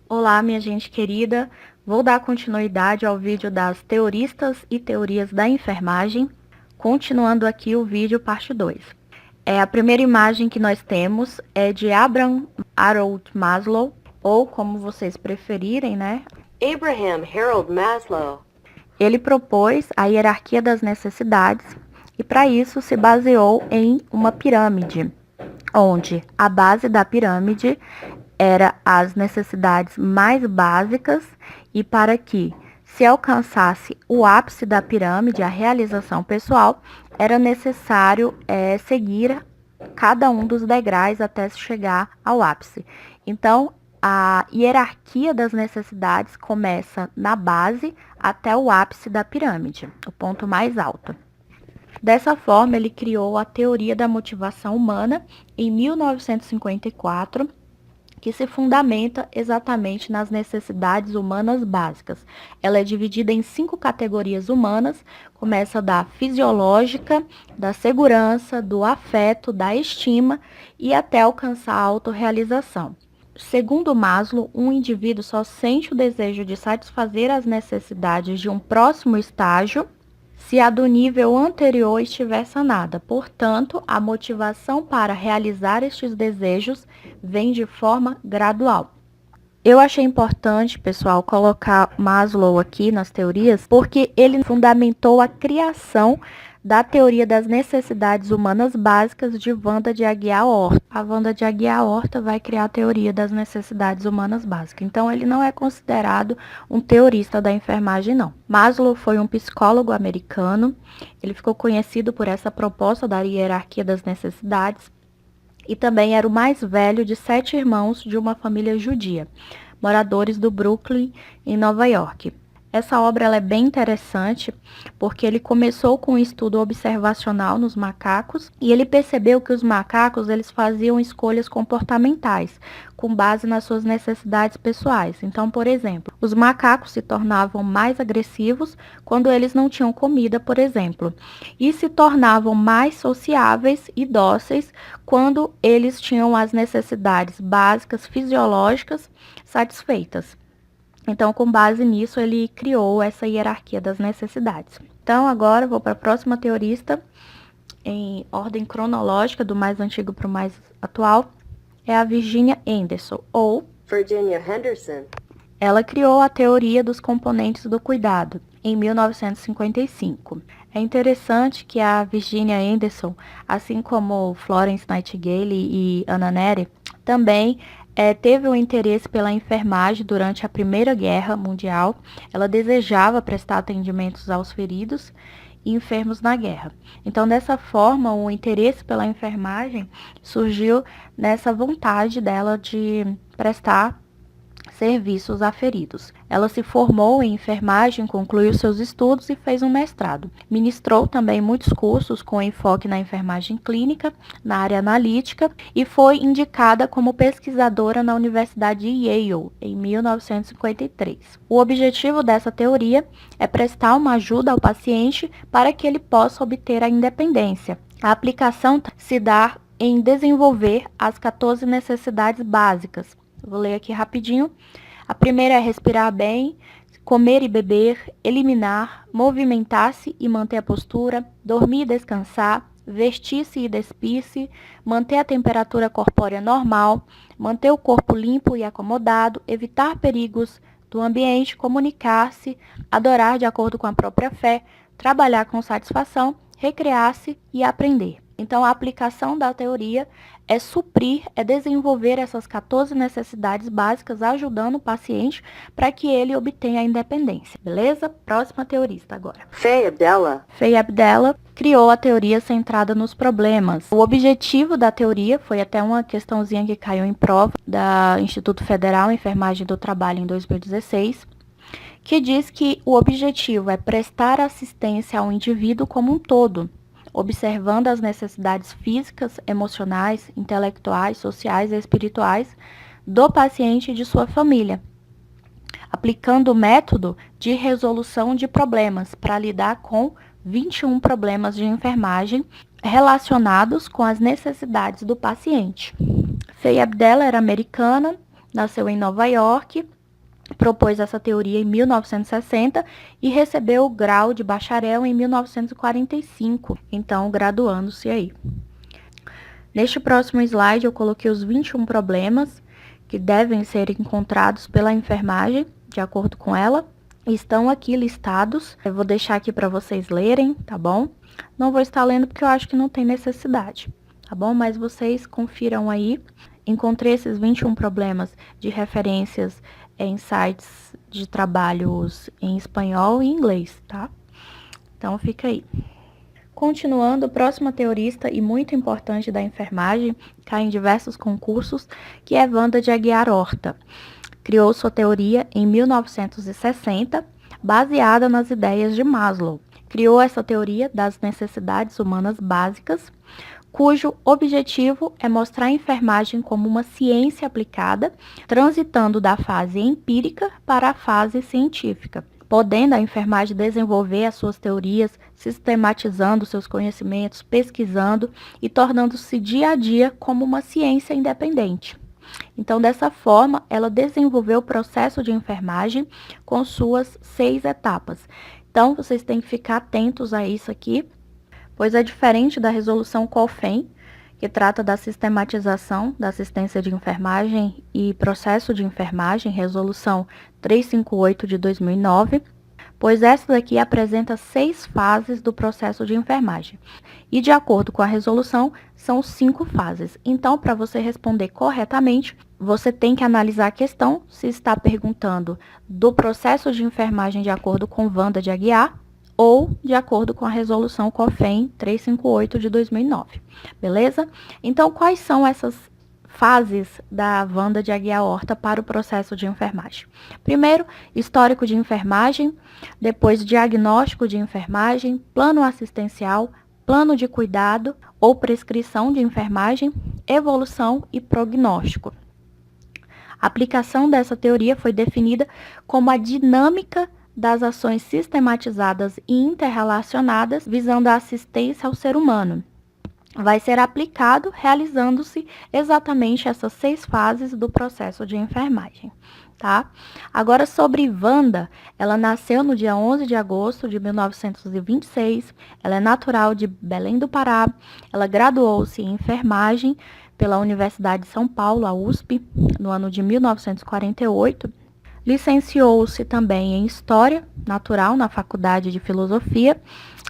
Olá, minha gente querida. Vou dar continuidade ao vídeo das teoristas e teorias da enfermagem, continuando aqui o vídeo parte 2. A primeira imagem que nós temos é de Abraham Harold Maslow, ou como vocês preferirem, né? Abraham Harold Maslow. Ele propôs a hierarquia das necessidades e para isso se baseou em uma pirâmide, onde a base da pirâmide era as necessidades mais básicas e para que se alcançasse o ápice da pirâmide, a realização pessoal, era necessário seguir cada um dos degraus até se chegar ao ápice. Então, a hierarquia das necessidades começa na base até o ápice da pirâmide, o ponto mais alto. Dessa forma, ele criou a teoria da motivação humana em 1954, que se fundamenta exatamente nas necessidades humanas básicas. Ela é dividida em 5 categorias humanas, começa da fisiológica, da segurança, do afeto, da estima e até alcançar a autorrealização. Segundo Maslow, um indivíduo só sente o desejo de satisfazer as necessidades de um próximo estágio se a do nível anterior estiver sanada. Portanto, a motivação para realizar estes desejos vem de forma gradual. Eu achei importante, pessoal, colocar Maslow aqui nas teorias, porque ele fundamentou a criação da teoria das necessidades humanas básicas de Wanda de Aguiar Horta. A Wanda de Aguiar Horta vai criar a teoria das necessidades humanas básicas. Então, ele não é considerado um teorista da enfermagem, não. Maslow foi um psicólogo americano. Ele ficou conhecido por essa proposta da hierarquia das necessidades e também era o mais velho de 7 irmãos de uma família judia, moradores do Brooklyn, em Nova York. Essa obra ela é bem interessante porque ele começou com um estudo observacional nos macacos e ele percebeu que os macacos eles faziam escolhas comportamentais com base nas suas necessidades pessoais. Então, por exemplo, os macacos se tornavam mais agressivos quando eles não tinham comida, por exemplo, e se tornavam mais sociáveis e dóceis quando eles tinham as necessidades básicas fisiológicas satisfeitas. Então, com base nisso, ele criou essa hierarquia das necessidades. Então, agora vou para a próxima teorista, em ordem cronológica, do mais antigo para o mais atual, é a Virginia Anderson, ou Virginia Henderson. Ela criou a teoria dos componentes do cuidado, em 1955. É interessante que a Virginia Anderson, assim como Florence Nightingale e Anna Nery, também teve um interesse pela enfermagem durante a Primeira Guerra Mundial. Ela desejava prestar atendimentos aos feridos e enfermos na guerra. Então, dessa forma, o interesse pela enfermagem surgiu nessa vontade dela de prestar serviços a feridos. Ela se formou em enfermagem, concluiu seus estudos e fez um mestrado. Ministrou também muitos cursos com enfoque na enfermagem clínica, na área analítica e foi indicada como pesquisadora na Universidade de Yale em 1953. O objetivo dessa teoria é prestar uma ajuda ao paciente para que ele possa obter a independência. A aplicação se dá em desenvolver as 14 necessidades básicas. Vou ler aqui rapidinho. A primeira é respirar bem, comer e beber, eliminar, movimentar-se e manter a postura, dormir e descansar, vestir-se e despir-se, manter a temperatura corpórea normal, manter o corpo limpo e acomodado, evitar perigos do ambiente, comunicar-se, adorar de acordo com a própria fé, trabalhar com satisfação, recrear-se e aprender. Então, a aplicação da teoria é suprir, é desenvolver essas 14 necessidades básicas, ajudando o paciente para que ele obtenha a independência. Beleza? Próxima teorista agora. Faye Abdallah. Faye Abdallah criou a teoria centrada nos problemas. O objetivo da teoria foi até uma questãozinha que caiu em prova da Instituto Federal Enfermagem do Trabalho em 2016, que diz que o objetivo é prestar assistência ao indivíduo como um todo, observando as necessidades físicas, emocionais, intelectuais, sociais e espirituais do paciente e de sua família, aplicando o método de resolução de problemas para lidar com 21 problemas de enfermagem relacionados com as necessidades do paciente. Faye Abdallah era americana, nasceu em Nova York propôs essa teoria em 1960 e recebeu o grau de bacharel em 1945, então graduando-se aí. Neste próximo slide eu coloquei os 21 problemas que devem ser encontrados pela enfermagem, de acordo com ela. Estão aqui listados, eu vou deixar aqui para vocês lerem, tá bom? Não vou estar lendo porque eu acho que não tem necessidade, tá bom? Mas vocês confiram aí. Encontrei esses 21 problemas de referências em sites de trabalhos em espanhol e inglês, tá? Então, fica aí. Continuando, próxima teorista e muito importante da enfermagem, cai em diversos concursos, que é Wanda de Aguiar Horta. Criou sua teoria em 1960, baseada nas ideias de Maslow. Criou essa teoria das necessidades humanas básicas, cujo objetivo é mostrar a enfermagem como uma ciência aplicada, transitando da fase empírica para a fase científica, podendo a enfermagem desenvolver as suas teorias, sistematizando seus conhecimentos, pesquisando e tornando-se dia a dia como uma ciência independente. Então, dessa forma, ela desenvolveu o processo de enfermagem com suas 6 etapas. Então, vocês têm que ficar atentos a isso aqui, pois é diferente da resolução COFEN, que trata da sistematização da assistência de enfermagem e processo de enfermagem, resolução 358 de 2009, pois essa daqui apresenta 6 fases do processo de enfermagem. E de acordo com a resolução, são 5 fases. Então, para você responder corretamente, você tem que analisar a questão, se está perguntando do processo de enfermagem de acordo com Wanda de Aguiar, ou de acordo com a resolução COFEN 358 de 2009, beleza? Então, quais são essas fases da Wanda de Aguiar Horta para o processo de enfermagem? Primeiro, histórico de enfermagem, depois diagnóstico de enfermagem, plano assistencial, plano de cuidado ou prescrição de enfermagem, evolução e prognóstico. A aplicação dessa teoria foi definida como a dinâmica das ações sistematizadas e interrelacionadas visando a assistência ao ser humano. Vai ser aplicado realizando-se exatamente essas 6 fases do processo de enfermagem, tá? Agora, sobre Wanda, ela nasceu no dia 11 de agosto de 1926, ela é natural de Belém do Pará, ela graduou-se em enfermagem pela Universidade de São Paulo, a USP, no ano de 1948, licenciou-se também em História Natural na Faculdade de Filosofia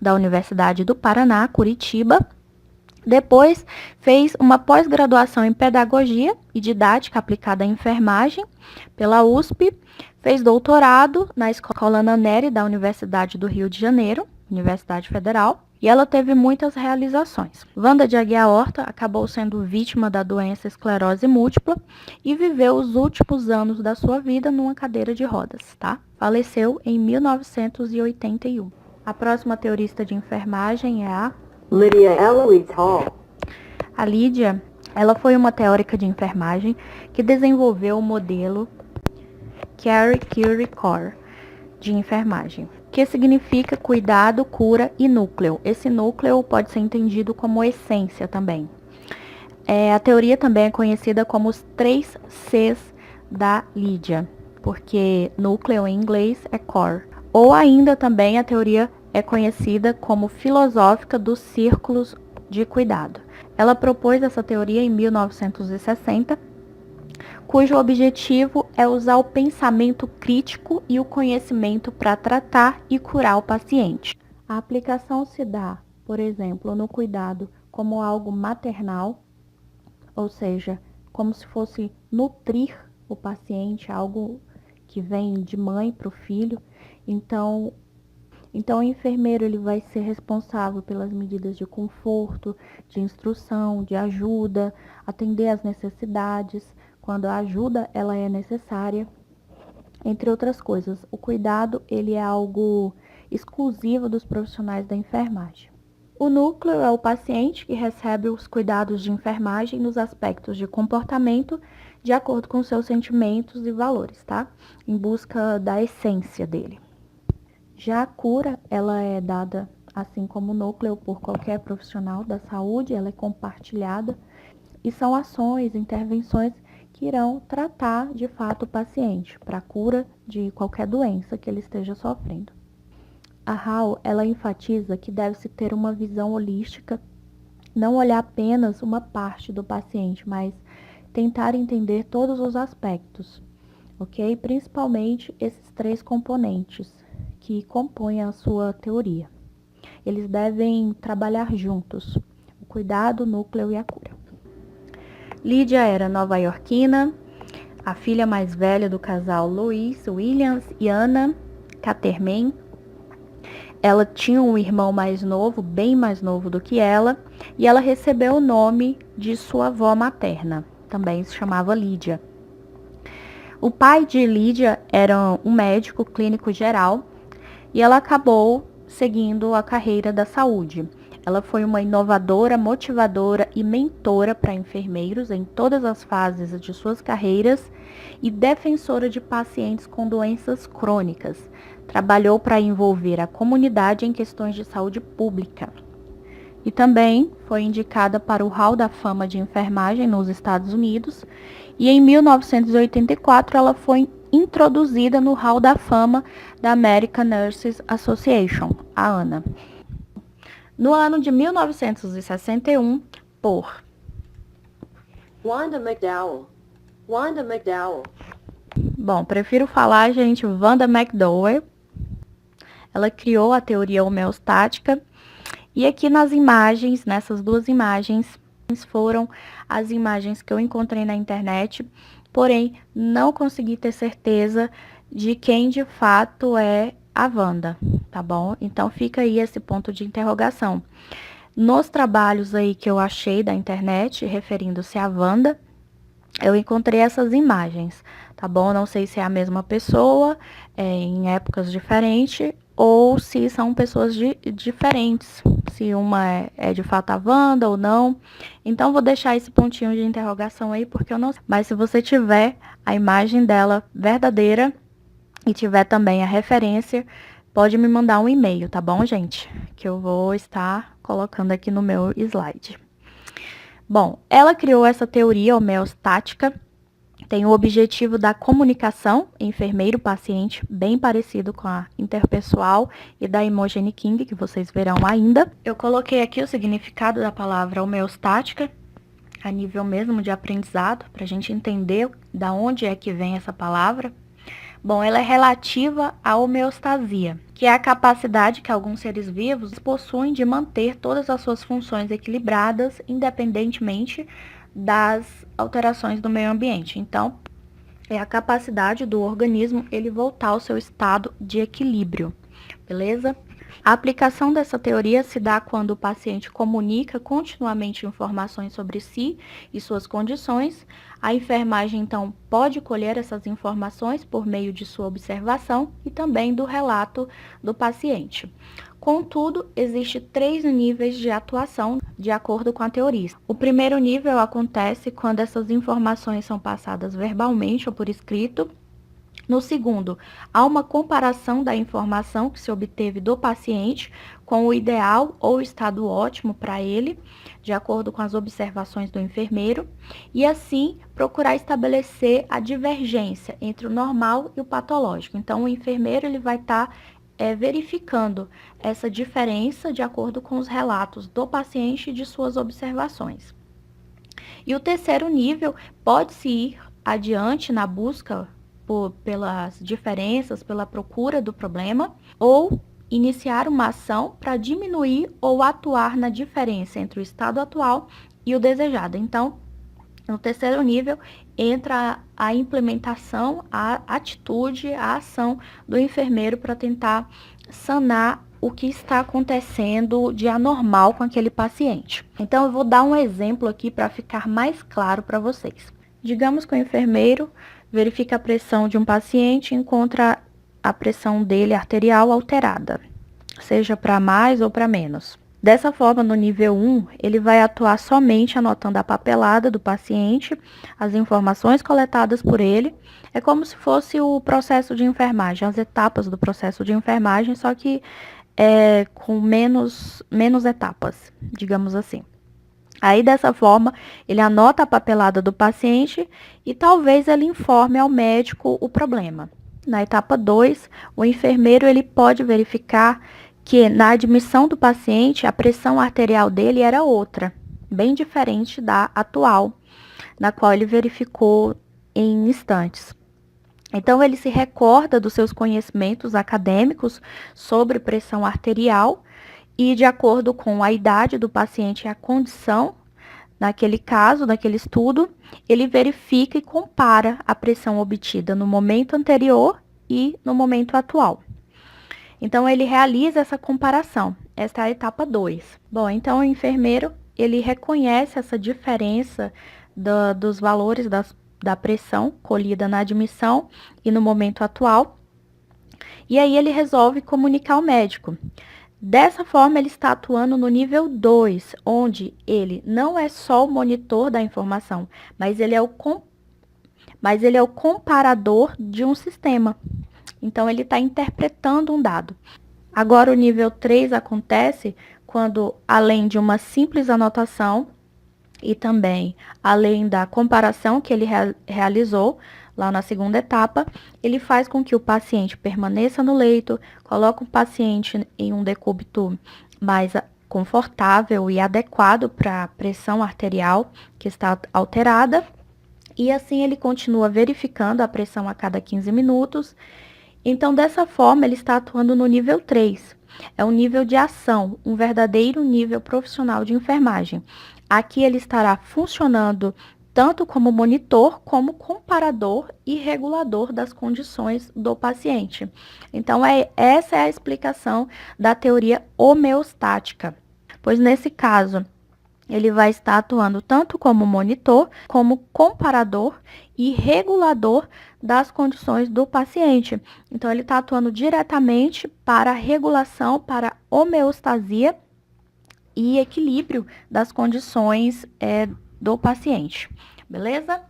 da Universidade do Paraná, Curitiba. Depois, fez uma pós-graduação em Pedagogia e Didática aplicada à enfermagem pela USP. Fez doutorado na Escola Ana Nery da Universidade do Rio de Janeiro, Universidade Federal. E ela teve muitas realizações. Wanda de Aguiar Horta acabou sendo vítima da doença esclerose múltipla e viveu os últimos anos da sua vida numa cadeira de rodas, tá? Faleceu em 1981. A próxima teorista de enfermagem é a Lydia Eloise Hall. A Lídia, ela foi uma teórica de enfermagem que desenvolveu o modelo Carey-Curie-Core de enfermagem, que significa cuidado, cura e núcleo. Esse núcleo pode ser entendido como essência também. A teoria também é conhecida como os 3 Cs da Lídia, porque núcleo em inglês é core. Ou ainda também a teoria é conhecida como filosófica dos círculos de cuidado. Ela propôs essa teoria em 1960, cujo objetivo é usar o pensamento crítico e o conhecimento para tratar e curar o paciente. A aplicação se dá, por exemplo, no cuidado como algo maternal, ou seja, como se fosse nutrir o paciente, algo que vem de mãe para o filho. Então, o enfermeiro ele vai ser responsável pelas medidas de conforto, de instrução, de ajuda, atender às necessidades, quando a ajuda ela é necessária, entre outras coisas. O cuidado ele é algo exclusivo dos profissionais da enfermagem. O núcleo é o paciente que recebe os cuidados de enfermagem nos aspectos de comportamento, de acordo com seus sentimentos e valores, tá? Em busca da essência dele. Já a cura, ela é dada, assim como o núcleo, por qualquer profissional da saúde, ela é compartilhada e são ações, intervenções que irão tratar, de fato, o paciente para a cura de qualquer doença que ele esteja sofrendo. A Hall, ela enfatiza que deve-se ter uma visão holística, não olhar apenas uma parte do paciente, mas tentar entender todos os aspectos, ok? Principalmente esses 3 componentes que compõem a sua teoria. Eles devem trabalhar juntos, o cuidado, o núcleo e a cura. Lídia era nova-iorquina, a filha mais velha do casal Louise Williams e Anna Caterman. Ela tinha um irmão mais novo, bem mais novo do que ela, e ela recebeu o nome de sua avó materna, também se chamava Lídia. O pai de Lídia era um médico clínico geral e ela acabou seguindo a carreira da saúde. Ela foi uma inovadora, motivadora e mentora para enfermeiros em todas as fases de suas carreiras e defensora de pacientes com doenças crônicas. Trabalhou para envolver a comunidade em questões de saúde pública. E também foi indicada para o Hall da Fama de Enfermagem nos Estados Unidos. E em 1984 ela foi introduzida no Hall da Fama da American Nurses Association, a ANA. No ano de 1961, por Wanda McDowell. Wanda McDowell. Bom, prefiro falar, gente, Wanda McDowell. Ela criou a teoria homeostática. E aqui nas imagens, nessas 2 imagens, foram as imagens que eu encontrei na internet, porém não consegui ter certeza de quem de fato é a Wanda, tá bom? Então fica aí esse ponto de interrogação. Nos trabalhos aí que eu achei da internet, referindo-se a Wanda, eu encontrei essas imagens, tá bom? Não sei se é a mesma pessoa, em épocas diferentes, ou se são pessoas diferentes, se uma é de fato a Wanda ou não. Então, vou deixar esse pontinho de interrogação aí, porque eu não sei. Mas se você tiver a imagem dela verdadeira e tiver também a referência, pode me mandar um e-mail, tá bom, gente? Que eu vou estar colocando aqui no meu slide. Bom, ela criou essa teoria homeostática, tem o objetivo da comunicação enfermeiro-paciente, bem parecido com a interpessoal e da Imogen King, que vocês verão ainda. Eu coloquei aqui o significado da palavra homeostática, a nível mesmo de aprendizado, para a gente entender da onde é que vem essa palavra. Bom, ela é relativa à homeostasia, que é a capacidade que alguns seres vivos possuem de manter todas as suas funções equilibradas, independentemente das alterações do meio ambiente. Então, é a capacidade do organismo ele voltar ao seu estado de equilíbrio, beleza? A aplicação dessa teoria se dá quando o paciente comunica continuamente informações sobre si e suas condições. A enfermagem, então, pode colher essas informações por meio de sua observação e também do relato do paciente. Contudo, existem 3 níveis de atuação, de acordo com a teoria. O primeiro nível acontece quando essas informações são passadas verbalmente ou por escrito. No segundo, há uma comparação da informação que se obteve do paciente com o ideal ou estado ótimo para ele, de acordo com as observações do enfermeiro, e assim procurar estabelecer a divergência entre o normal e o patológico. Então, o enfermeiro ele vai estar verificando essa diferença de acordo com os relatos do paciente e de suas observações. E o terceiro nível pode-se ir adiante na busca pelas diferenças, pela procura do problema, ou iniciar uma ação para diminuir ou atuar na diferença entre o estado atual e o desejado. Então, no terceiro nível, entra a implementação, a atitude, a ação do enfermeiro para tentar sanar o que está acontecendo de anormal com aquele paciente. Então, eu vou dar um exemplo aqui para ficar mais claro para vocês. Digamos que o enfermeiro verifica a pressão de um paciente e encontra a pressão dele arterial alterada, seja para mais ou para menos. Dessa forma, no nível 1, ele vai atuar somente anotando a papelada do paciente, as informações coletadas por ele. É como se fosse o processo de enfermagem, as etapas do processo de enfermagem, só que com menos etapas, digamos assim. Aí, dessa forma, ele anota a papelada do paciente e talvez ele informe ao médico o problema. Na etapa 2, o enfermeiro ele pode verificar que na admissão do paciente, a pressão arterial dele era outra, bem diferente da atual, na qual ele verificou em instantes. Então, ele se recorda dos seus conhecimentos acadêmicos sobre pressão arterial e, de acordo com a idade do paciente e a condição, naquele caso, naquele estudo, ele verifica e compara a pressão obtida no momento anterior e no momento atual. Então, ele realiza essa comparação. Esta é a etapa 2. Bom, então o enfermeiro, ele reconhece essa diferença dos valores da pressão colhida na admissão e no momento atual. E aí ele resolve comunicar ao médico. Dessa forma, ele está atuando no nível 2, onde ele não é só o monitor da informação, mas ele é o comparador de um sistema. Então, ele está interpretando um dado. Agora, o nível 3 acontece quando, além de uma simples anotação e também além da comparação que ele realizou lá na segunda etapa, ele faz com que o paciente permaneça no leito, coloca o paciente em um decúbito mais confortável e adequado para a pressão arterial que está alterada, e assim ele continua verificando a pressão a cada 15 minutos. Então, dessa forma, ele está atuando no nível 3. É um nível de ação, um verdadeiro nível profissional de enfermagem. Aqui ele estará funcionando tanto como monitor, como comparador e regulador das condições do paciente. Então, essa é a explicação da teoria homeostática, pois nesse caso, ele vai estar atuando tanto como monitor, como comparador e regulador das condições do paciente. Então, ele está atuando diretamente para a regulação, para a homeostasia e equilíbrio das condições do paciente, beleza?